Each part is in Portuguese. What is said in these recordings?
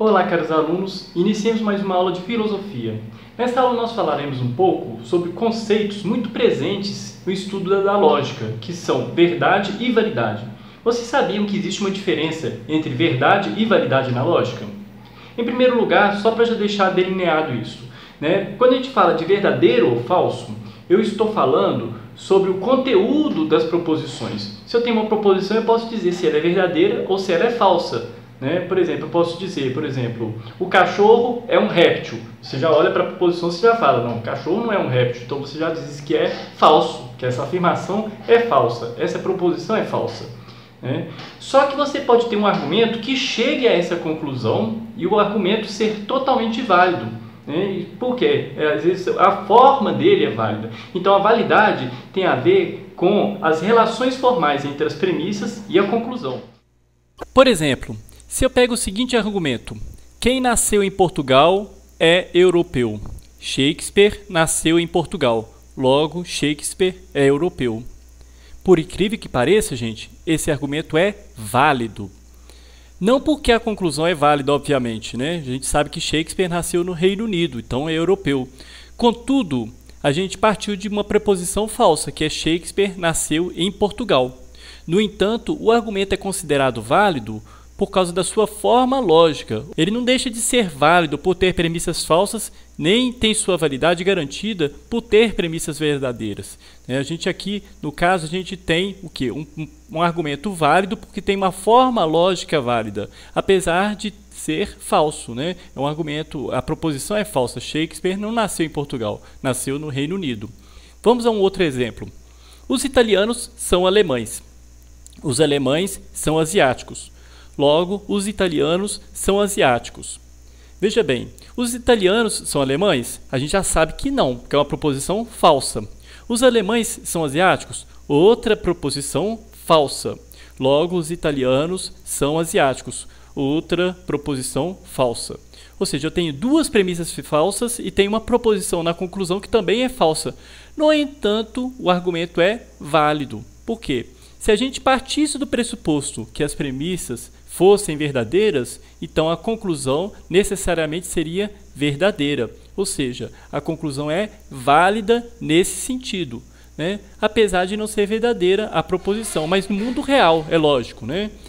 Olá, caros alunos! Iniciemos mais uma aula de filosofia. Nesta aula nós falaremos um pouco sobre conceitos muito presentes no estudo da lógica, que são verdade e validade. Vocês sabiam que existe uma diferença entre verdade e validade na lógica? Em primeiro lugar, só para já deixar delineado isso, quando a gente fala de verdadeiro ou falso, eu estou falando sobre o conteúdo das proposições. Se eu tenho uma proposição, eu posso dizer se ela é verdadeira ou se ela é falsa. Por exemplo, eu posso dizer, o cachorro é um réptil. Você já olha para a proposição e já fala, não, o cachorro não é um réptil. Então você já diz que é falso, que essa afirmação é falsa, essa proposição é falsa. Só que você pode ter um argumento que chegue a essa conclusão e o argumento ser totalmente válido. Por quê? Às vezes a forma dele é válida. Então a validade tem a ver com as relações formais entre as premissas e a conclusão. Por exemplo, se eu pego o seguinte argumento: quem nasceu em Portugal é europeu. Shakespeare nasceu em Portugal, logo Shakespeare é europeu. Por incrível que pareça, gente, esse argumento é válido. Não porque a conclusão é válida, obviamente, A gente sabe que Shakespeare nasceu no Reino Unido, então é europeu. Contudo, a gente partiu de uma preposição falsa, que é Shakespeare nasceu em Portugal. No entanto, o argumento é considerado válido por causa da sua forma lógica. Ele não deixa de ser válido por ter premissas falsas, nem tem sua validade garantida por ter premissas verdadeiras. A gente aqui, no caso, a gente tem o quê? Um argumento válido porque tem uma forma lógica válida, apesar de ser falso. É um argumento, a proposição é falsa. Shakespeare não nasceu em Portugal, nasceu no Reino Unido. Vamos a um outro exemplo. Os italianos são alemães. Os alemães são asiáticos. Logo, os italianos são asiáticos. Veja bem, os italianos são alemães? A gente já sabe que não, porque é uma proposição falsa. Os alemães são asiáticos? Outra proposição falsa. Logo, os italianos são asiáticos. Outra proposição falsa. Ou seja, eu tenho duas premissas falsas e tenho uma proposição na conclusão que também é falsa. No entanto, o argumento é válido. Por quê? Se a gente partisse do pressuposto que as premissas fossem verdadeiras, então a conclusão necessariamente seria verdadeira. Ou seja, a conclusão é válida nesse sentido, apesar de não ser verdadeira a proposição. Mas no mundo real, é lógico.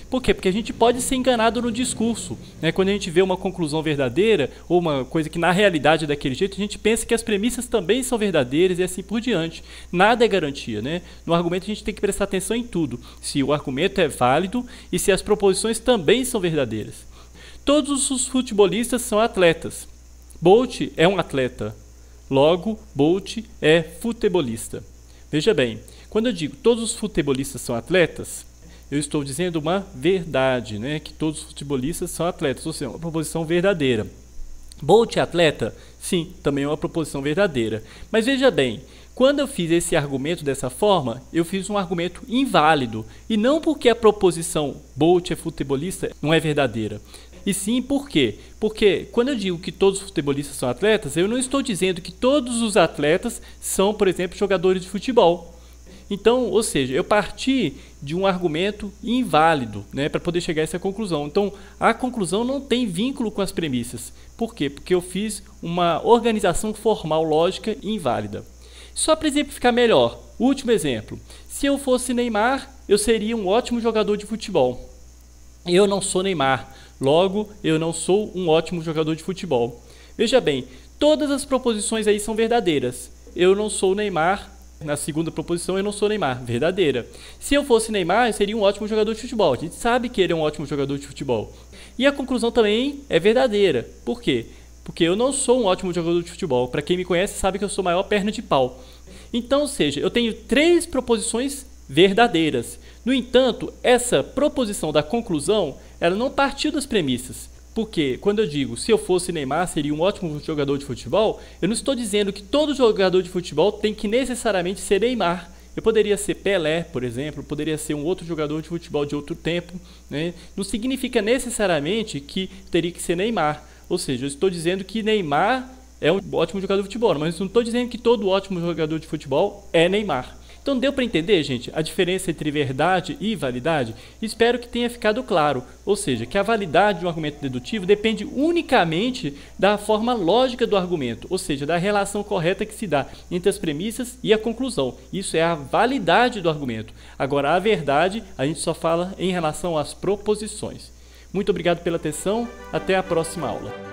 Por quê? Porque a gente pode ser enganado no discurso. Quando a gente vê uma conclusão verdadeira, ou uma coisa que na realidade é daquele jeito, a gente pensa que as premissas também são verdadeiras e assim por diante. Nada é garantia. No argumento a gente tem que prestar atenção em tudo. Se o argumento é válido e se as proposições também são verdadeiras. Todos os futebolistas são atletas. Bolt é um atleta. Logo, Bolt é futebolista. Veja bem, quando eu digo todos os futebolistas são atletas, eu estou dizendo uma verdade, que todos os futebolistas são atletas, ou seja, uma proposição verdadeira. Bolt é atleta? Sim, também é uma proposição verdadeira. Mas veja bem, quando eu fiz esse argumento dessa forma, eu fiz um argumento inválido, e não porque a proposição Bolt é futebolista não é verdadeira. E sim, por quê? Porque quando eu digo que todos os futebolistas são atletas, eu não estou dizendo que todos os atletas são, por exemplo, jogadores de futebol. Então, ou seja, eu parti de um argumento inválido, para poder chegar a essa conclusão. Então, a conclusão não tem vínculo com as premissas. Por quê? Porque eu fiz uma organização formal lógica inválida. Só para exemplificar melhor, último exemplo. Se eu fosse Neymar, eu seria um ótimo jogador de futebol. Eu não sou Neymar. Logo, eu não sou um ótimo jogador de futebol. Veja bem, todas as proposições aí são verdadeiras. Eu não sou Neymar. Na segunda proposição, eu não sou Neymar. Verdadeira. Se eu fosse Neymar, eu seria um ótimo jogador de futebol. A gente sabe que ele é um ótimo jogador de futebol. E a conclusão também é verdadeira. Por quê? Porque eu não sou um ótimo jogador de futebol. Para quem me conhece, sabe que eu sou a maior perna de pau. Então, ou seja, eu tenho três proposições verdadeiras. No entanto, essa proposição da conclusão, ela não partiu das premissas. Porque quando eu digo, se eu fosse Neymar, seria um ótimo jogador de futebol, eu não estou dizendo que todo jogador de futebol tem que necessariamente ser Neymar. Eu poderia ser Pelé, por exemplo, poderia ser um outro jogador de futebol de outro tempo. Não significa necessariamente que teria que ser Neymar. Ou seja, eu estou dizendo que Neymar é um ótimo jogador de futebol, mas não estou dizendo que todo ótimo jogador de futebol é Neymar. Então deu para entender, gente, a diferença entre verdade e validade? Espero que tenha ficado claro, ou seja, que a validade de um argumento dedutivo depende unicamente da forma lógica do argumento, ou seja, da relação correta que se dá entre as premissas e a conclusão. Isso é a validade do argumento. Agora, a verdade, a gente só fala em relação às proposições. Muito obrigado pela atenção, até a próxima aula.